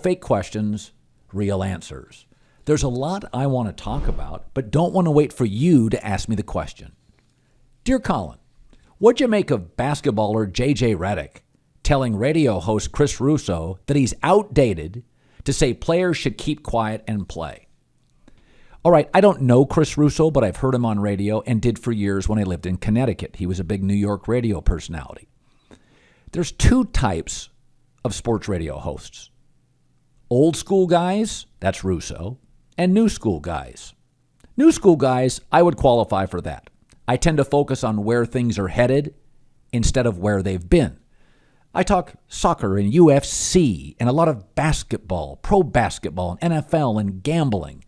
Fake questions, real answers. There's a lot I want to talk about, but don't want to wait for you to ask me the question. Dear Colin, what'd you make of basketballer J.J. Redick telling radio host Chris Russo that he's outdated to say players should keep quiet and play? All right, I don't know Chris Russo, but I've heard him on radio and did for years when I lived in Connecticut. He was a big New York radio personality. There's two types of sports radio hosts. Old school guys, that's Russo, and new school guys. New school guys, I would qualify for that. I tend to focus on where things are headed instead of where they've been. I talk soccer and UFC and a lot of basketball, pro basketball and NFL and gambling.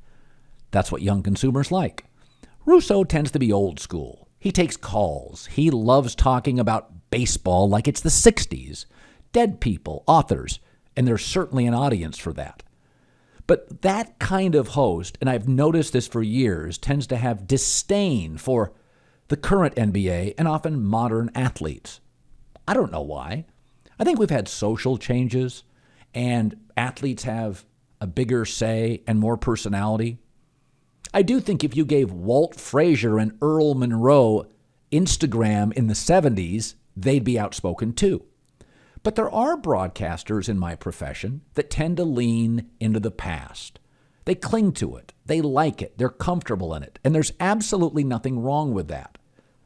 That's what young consumers like. Russo tends to be old school. He takes calls. He loves talking about baseball like it's the 60s. Dead people, authors, and there's certainly an audience for that. But that kind of host, and I've noticed this for years, tends to have disdain for the current NBA and often modern athletes. I don't know why. I think we've had social changes and athletes have a bigger say and more personality. I do think if you gave Walt Frazier and Earl Monroe Instagram in the 70s, they'd be outspoken too. But there are broadcasters in my profession that tend to lean into the past. They cling to it. They like it. They're comfortable in it. And there's absolutely nothing wrong with that.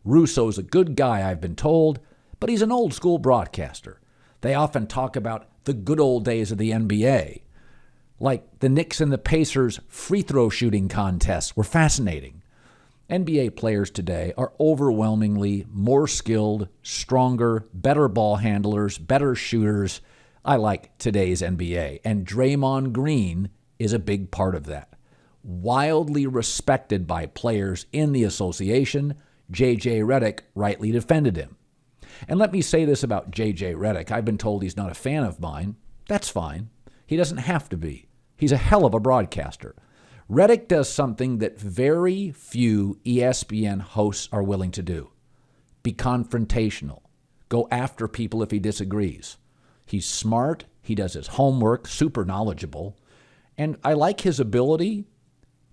Russo's a good guy, I've been told, but he's an old school broadcaster. They often talk about the good old days of the NBA. Like the Knicks and the Pacers free throw shooting contests were fascinating. NBA players today are overwhelmingly more skilled, stronger, better ball handlers, better shooters. I like today's NBA, and Draymond Green is a big part of that. Wildly respected by players in the association, J.J. Redick rightly defended him. And let me say this about J.J. Redick. I've been told he's not a fan of mine. That's fine. He doesn't have to be. He's a hell of a broadcaster. Redick does something that very few ESPN hosts are willing to do. Be confrontational. Go after people if he disagrees. He's smart. He does his homework, super knowledgeable. And I like his ability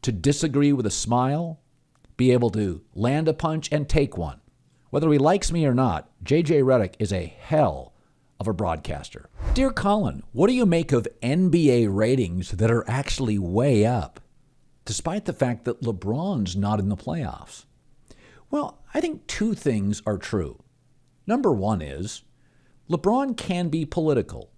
to disagree with a smile, be able to land a punch and take one. Whether he likes me or not, J.J. Redick is a hell of a broadcaster. Dear Colin, what do you make of NBA ratings that are actually way up, despite the fact that LeBron's not in the playoffs? Well, I think two things are true. Number one is LeBron can be political,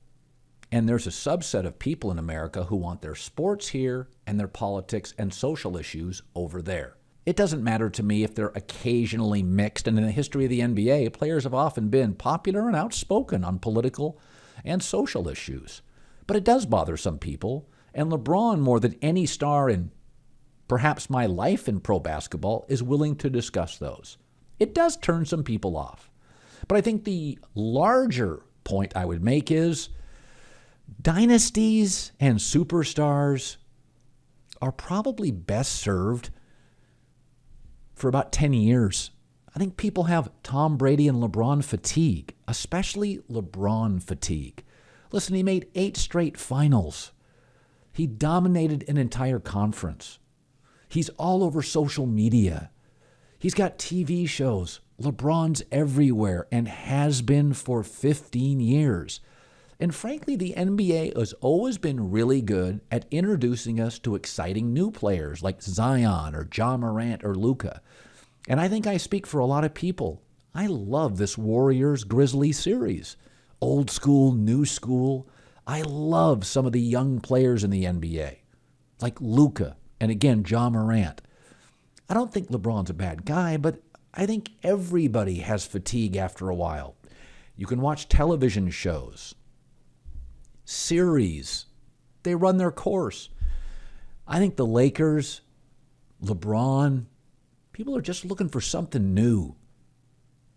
and there's a subset of people in America who want their sports here and their politics and social issues over there. It doesn't matter to me if they're occasionally mixed, and in the history of the NBA, players have often been popular and outspoken on political and social issues. But it does bother some people, and LeBron, more than any star in perhaps my life in pro basketball, is willing to discuss those. It does turn some people off. But I think the larger point I would make is dynasties and superstars are probably best served for about 10 years. I think people have Tom Brady and LeBron fatigue, especially LeBron fatigue. Listen, he made 8 straight finals. He dominated an entire conference. He's all over social media. He's got TV shows. LeBron's everywhere and has been for 15 years. And frankly, the NBA has always been really good at introducing us to exciting new players like Zion or Ja Morant or Luka. And I think I speak for a lot of people. I love this Warriors-Grizzlies series. Old school, new school. I love some of the young players in the NBA, like Luka and again, Ja Morant. I don't think LeBron's a bad guy, but I think everybody has fatigue after a while. You can watch television shows, series. They run their course. I think the Lakers, LeBron, people are just looking for something new.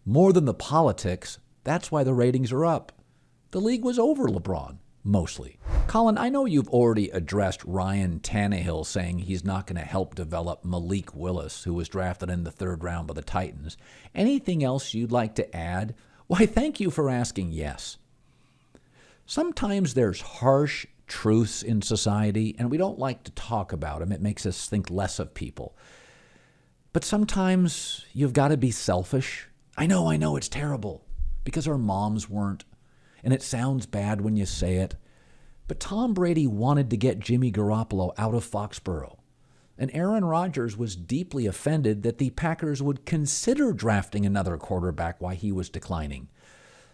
More than the politics, that's why the ratings are up. The league was over LeBron, mostly. Colin, I know you've already addressed Ryan Tannehill saying he's not going to help develop Malik Willis, who was drafted in the 3rd round by the Titans. Anything else you'd like to add? Why, thank you for asking yes. Sometimes there's harsh truths in society, and we don't like to talk about them. It makes us think less of people. But sometimes you've got to be selfish. I know, it's terrible because our moms weren't, and it sounds bad when you say it. But Tom Brady wanted to get Jimmy Garoppolo out of Foxborough. And Aaron Rodgers was deeply offended that the Packers would consider drafting another quarterback while he was declining.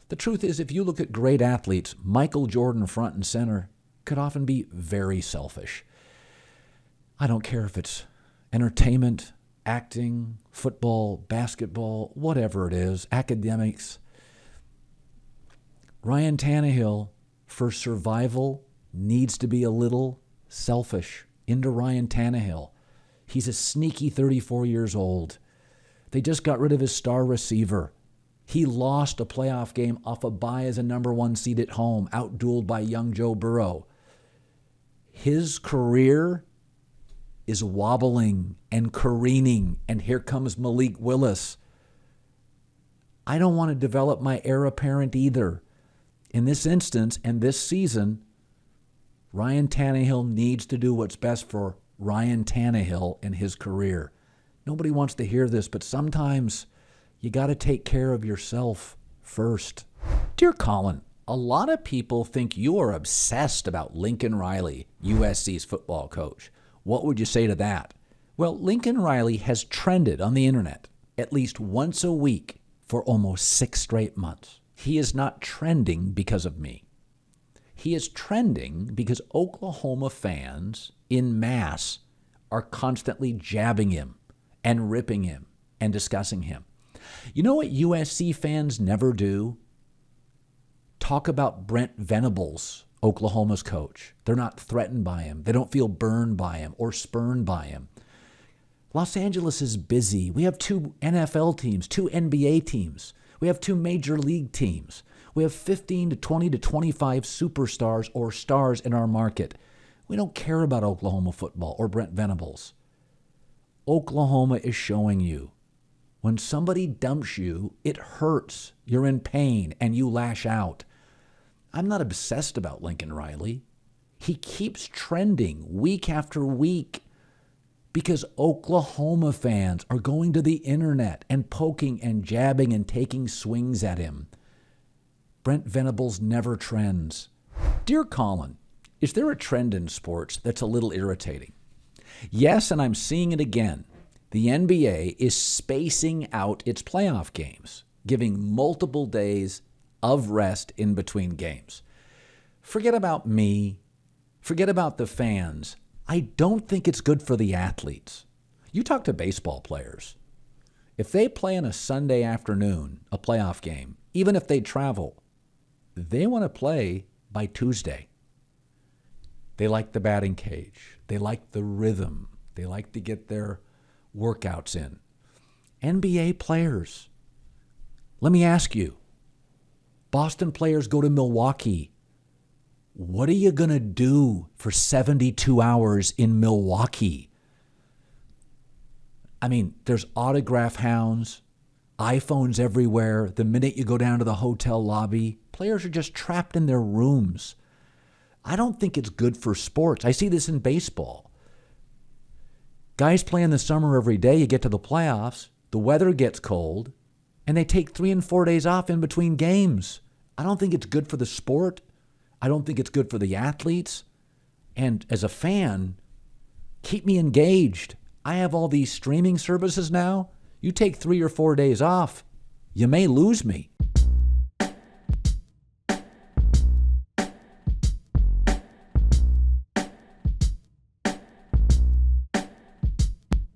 The truth is, if you look at great athletes, Michael Jordan front and center could often be very selfish. I don't care if it's entertainment, acting, football, basketball, whatever it is, academics. Ryan Tannehill, for survival, needs to be a little selfish. Into Ryan Tannehill. He's a sneaky 34 years old. They just got rid of his star receiver. He lost a playoff game off a bye as a number 1 seed at home, outdueled by young Joe Burrow. His career is wobbling and careening, and here comes Malik Willis. I don't want to develop my heir apparent either. In this instance and this season, Ryan Tannehill needs to do what's best for Ryan Tannehill and his career. Nobody wants to hear this, but sometimes you got to take care of yourself first. Dear Colin, a lot of people think you are obsessed about Lincoln Riley, USC's football coach. What would you say to that? Well, Lincoln Riley has trended on the internet at least once a week for almost 6 straight months. He is not trending because of me. He is trending because Oklahoma fans en masse are constantly jabbing him and ripping him and discussing him. You know what USC fans never do? Talk about Brent Venables, Oklahoma's coach. They're not threatened by him. They don't feel burned by him or spurned by him. Los Angeles is busy. We have 2 NFL teams, 2 NBA teams. We have 2 major league teams. We have 15 to 20 to 25 superstars or stars in our market. We don't care about Oklahoma football or Brent Venables. Oklahoma is showing you when somebody dumps you, it hurts. You're in pain and you lash out. I'm not obsessed about Lincoln Riley. He keeps trending week after week because Oklahoma fans are going to the internet and poking and jabbing and taking swings at him. Brent Venables never trends. Dear Colin, is there a trend in sports that's a little irritating? Yes, and I'm seeing it again. The NBA is spacing out its playoff games, giving multiple days of rest in between games. Forget about me. Forget about the fans. I don't think it's good for the athletes. You talk to baseball players. If they play on a Sunday afternoon, a playoff game, even if they travel, they want to play by Tuesday. They like the batting cage. They like the rhythm. They like to get their workouts in. NBA players, let me ask you, Boston players go to Milwaukee. What are you going to do for 72 hours in Milwaukee? I mean, there's autograph hounds, iPhones everywhere. The minute you go down to the hotel lobby, players are just trapped in their rooms. I don't think it's good for sports. I see this in baseball. Guys play in the summer every day. You get to the playoffs, the weather gets cold, and they take 3 and 4 days off in between games. I don't think it's good for the sport. I don't think it's good for the athletes. And as a fan, keep me engaged. I have all these streaming services now. You take 3 or 4 days off, you may lose me.